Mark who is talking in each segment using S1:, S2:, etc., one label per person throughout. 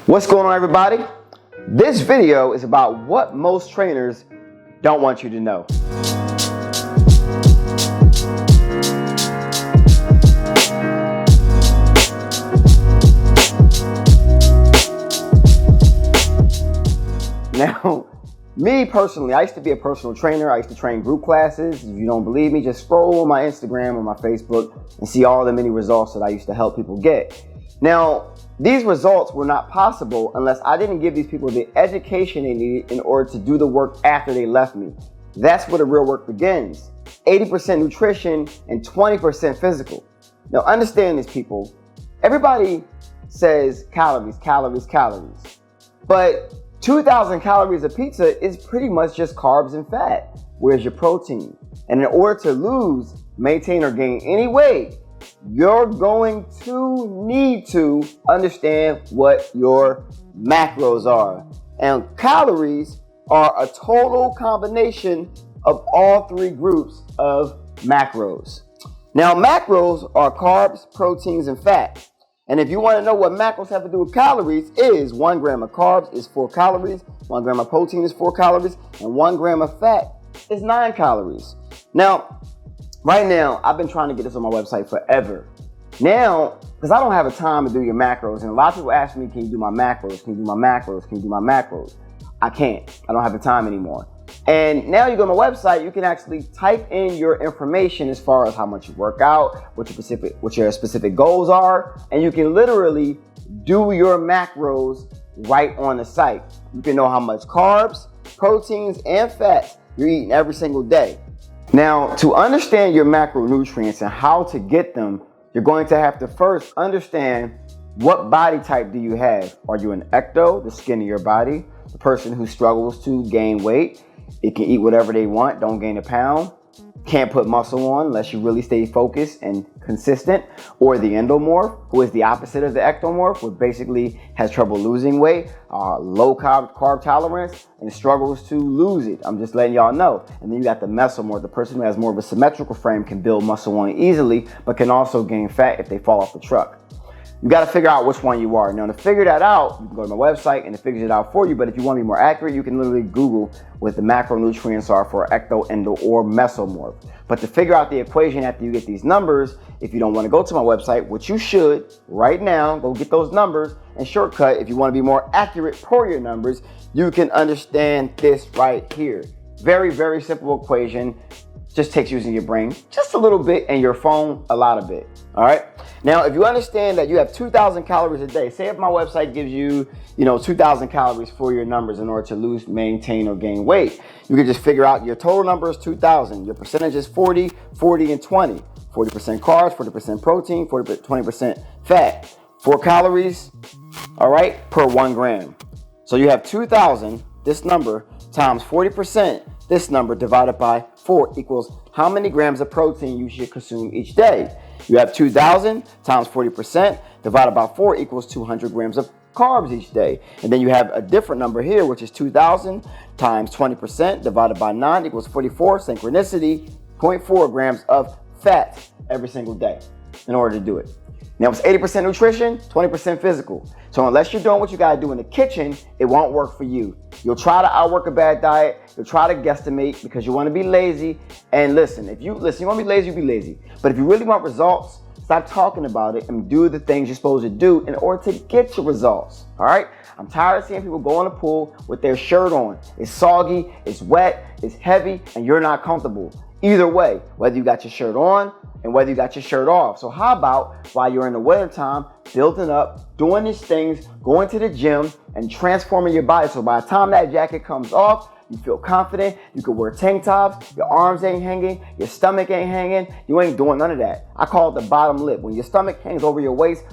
S1: What's going on, everybody? This video is about what most trainers don't want you to know. Now, me personally, I used to be a personal trainer. I used to train group classes. If you don't believe me, just scroll on my Instagram or my Facebook and see all the many results that I used to help people get. Now, these results were not possible unless I didn't give these people the education they needed in order to do the work after they left me. That's where the real work begins. 80% nutrition and 20% physical. Now, understand this, people. Everybody says calories, calories, calories. But 2,000 calories of pizza is pretty much just carbs and fat. Where's your protein? And in order to lose, maintain, or gain any weight, you're going to need to understand what your macros are. And calories are a total combination of all three groups of macros. Now, macros are carbs, proteins, and fat. And if you want to know what macros have to do with calories, is 1 gram of carbs is 4 calories, 1 gram of protein is 4 calories, and 1 gram of fat is 9 calories. Now, right now, I've been trying to get this on my website forever. Now, because I don't have the time to do your macros, and a lot of people ask me, can you do my macros? Can you do my macros? Can you do my macros? I can't. I don't have the time anymore. And now you go to my website, you can actually type in your information as far as how much you work out, what your specific goals are, and you can literally do your macros right on the site. You can know how much carbs, proteins, and fats you're eating every single day. Now, to understand your macronutrients and how to get them, you're going to have to first understand what body type do you have. Are you an ecto, the skin of your body, the person who struggles to gain weight? It can eat whatever they want, don't gain a pound, can't put muscle on unless you really stay focused and consistent. Or the endomorph, who is the opposite of the ectomorph, who basically has trouble losing weight, low carb tolerance, and struggles to lose it. I'm just letting y'all know. And then you got the mesomorph, the person who has more of a symmetrical frame, can build muscle on easily, but can also gain fat if they fall off the truck. You got to figure out which one you are. Now, to figure that out, you can go to my website and it figures it out for you. But if you want to be more accurate, you can literally Google what the macronutrients are for ecto, endo, or mesomorph. But to figure out the equation after you get these numbers, if you don't want to go to my website, which you should right now, go get those numbers. And shortcut, if you want to be more accurate for your numbers, you can understand this right here. Very, very simple equation. Just takes using your brain just a little bit and your phone a lot of it. All right. Now, if you understand that you have 2,000 calories a day, say if my website gives you, 2,000 calories for your numbers in order to lose, maintain, or gain weight, you can just figure out your total number is 2,000. Your percentage is 40, 40, and 20. 40% carbs, 40% protein, 20% fat. 4 calories, all right, per 1 gram. So you have 2,000, this number, times 40%. This number divided by 4 equals how many grams of protein you should consume each day. You have 2,000 times 40% divided by 4 equals 200 grams of carbs each day. And then you have a different number here, which is 2,000 times 20% divided by 9 equals 44, synchronicity, 0.4 grams of fat every single day in order to do it. Now, it's 80% nutrition, 20% physical. So unless you're doing what you got to do in the kitchen, it won't work for you. You'll try to outwork a bad diet. You'll try to guesstimate because you want to be lazy. And listen, you want to be lazy, you be lazy. But if you really want results, stop talking about it and do the things you're supposed to do in order to get your results. All right? I'm tired of seeing people go in the pool with their shirt on. It's soggy, it's wet, it's heavy, and you're not comfortable. Either way, whether you got your shirt on and whether you got your shirt off. So how about while you're in the wintertime, building up, doing these things, going to the gym and transforming your body. So by the time that jacket comes off, you feel confident. You can wear tank tops. Your arms ain't hanging. Your stomach ain't hanging. You ain't doing none of that. I call it the bottom lip. When your stomach hangs over your waist,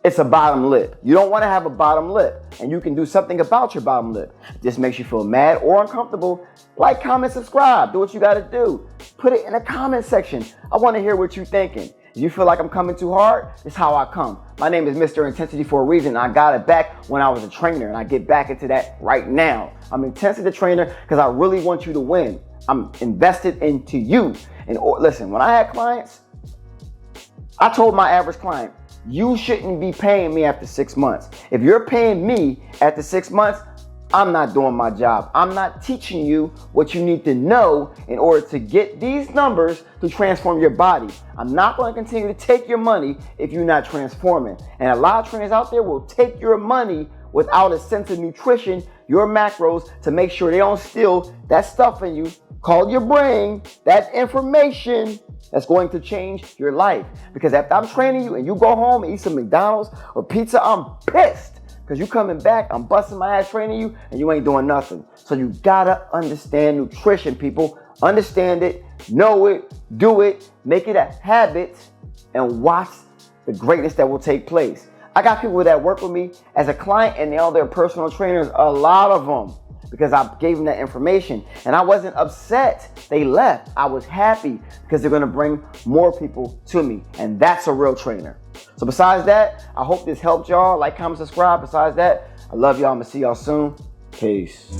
S1: it's a bottom lip. You don't want to have a bottom lip, and you can do something about your bottom lip. If this makes you feel mad or uncomfortable, like, comment, subscribe. Do what you got to do. Put it in the comment section. I want to hear what you're thinking. If you feel like I'm coming too hard, it's how I come. My name is Mr. Intensity for a reason. I got it back when I was a trainer, and I get back into that right now. I'm Intensity Trainer because I really want you to win. I'm invested into you. And listen, when I had clients, I told my average client, you shouldn't be paying me after 6 months. If you're paying me after 6 months, I'm not doing my job. I'm not teaching you what you need to know in order to get these numbers to transform your body. I'm not going to continue to take your money if you're not transforming. And a lot of trainers out there will take your money without a sense of nutrition, your macros, to make sure they don't steal that stuff in you called your brain, that information that's going to change your life. Because after I'm training you and you go home and eat some McDonald's or pizza, I'm pissed. Because you coming back, I'm busting my ass training you, and you ain't doing nothing. So you gotta understand nutrition, people. Understand it, know it, do it, make it a habit, and watch the greatness that will take place. I got people that work with me as a client, and they're personal trainers, a lot of them, because I gave them that information. And I wasn't upset they left. I was happy because they're gonna bring more people to me. And that's a real trainer. So besides that, I hope this helped y'all. Like, comment, subscribe. Besides that, I love y'all. I'm gonna see y'all soon. Peace.